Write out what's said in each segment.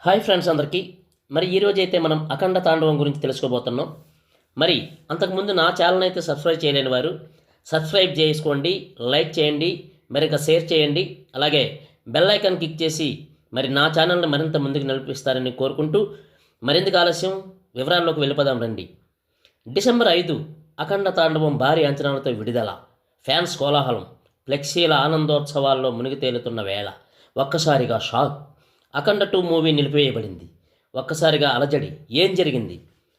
Hi friends అందరికీ. మరి ఈరోజు అయితే మనం అఖండ తాండవం గురించి తెలుసుకోబోతున్నాం. మరి అంతకుముందు నా ఛానల్ అయితే సబ్స్క్రైబ్ చేయలేని వారు సబ్స్క్రైబ్ చేసుకోండి, లైక్ చేయండి, మరి ఇంకా షేర్ చేయండి. అలాగే బెల్ ఐకాన్ క్లిక్ చేసి మరి నా ఛానల్ని మరింత ముందుకు నడిపిస్తారని కోరుకుంటూ మరింత ఆలస్యం వివరాల్లోకి వెళ్ళిపోదాం రండి. డిసెంబర్ 5 అఖండ తాండవం భారీ అంచనాలతో విడుదల. ఫ్యాన్స్ కోలాహలం, ఫ్లెక్సీల ఆనందోత్సవాల్లో మునిగి తేలుతున్న వేళ ఒక్కసారిగా షాక్. అఖండ 2 మూవీ నిలిపివేయబడింది. ఒక్కసారిగా అలజడి. ఏం జరిగింది?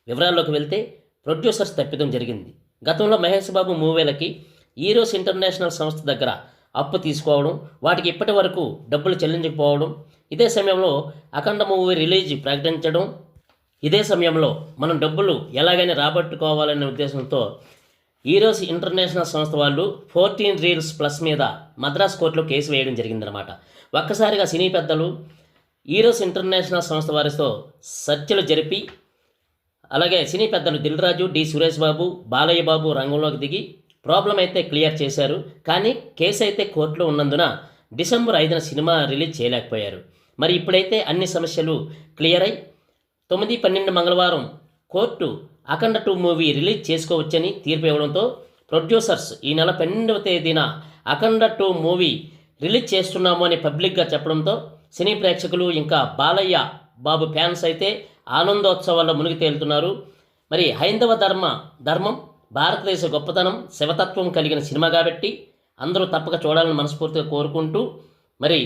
వివరాల్లోకి వెళ్తే ప్రొడ్యూసర్స్ తప్పిదం జరిగింది. గతంలో మహేష్ బాబు మూవీలకి ఈరోస్ ఇంటర్నేషనల్ సంస్థ దగ్గర అప్పు తీసుకోవడం, వాటికి ఇప్పటి వరకు డబ్బులు చెల్లించకపోవడం, ఇదే సమయంలో అఖండ మూవీ రిలీజ్ ప్రకటించడం, ఇదే సమయంలో మనం డబ్బులు ఎలాగైనా రాబట్టుకోవాలనే ఉద్దేశంతో ఈరోస్ ఇంటర్నేషనల్ సంస్థ వాళ్ళు 14 రీల్స్ ప్లస్ మీద మద్రాస్ కోర్టులో కేసు వేయడం జరిగిందనమాట. ఒక్కసారిగా సినీ పెద్దలు ఈరోస్ ఇంటర్నేషనల్ సంస్థ వారితో చర్చలు జరిపి, అలాగే సినీ పెద్దలు దిల్ రాజు, డి సురేష్ బాబు, బాలయ్య బాబు రంగంలోకి దిగి ప్రాబ్లం అయితే క్లియర్ చేశారు. కానీ కేసు అయితే కోర్టులో ఉన్నందున డిసెంబర్ 5న సినిమా రిలీజ్ చేయలేకపోయారు. మరి ఇప్పుడైతే అన్ని సమస్యలు క్లియర్ అయి 9/12 మంగళవారం కోర్టు అఖండ 2 మూవీ రిలీజ్ చేసుకోవచ్చని తీర్పు ఇవ్వడంతో ప్రొడ్యూసర్స్ ఈ నెల 12వ తేదీన అఖండ 2 మూవీ రిలీజ్ చేస్తున్నాము అని పబ్లిక్గా చెప్పడంతో సినీ ప్రేక్షకులు ఇంకా బాలయ్య బాబు ఫ్యాన్స్ అయితే ఆనందోత్సవాల్లో మునిగి తేలుతున్నారు. మరి హైందవ ధర్మం, భారతదేశ గొప్పతనం, శివతత్వం కలిగిన సినిమా కాబట్టి అందరూ తప్పక చూడాలని మనస్ఫూర్తిగా కోరుకుంటూ, మరి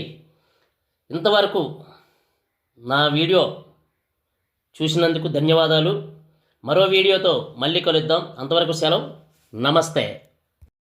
ఇంతవరకు నా వీడియో చూసినందుకు ధన్యవాదాలు. మరో వీడియోతో మళ్ళీ కలుద్దాం. అంతవరకు సెలవు. నమస్తే.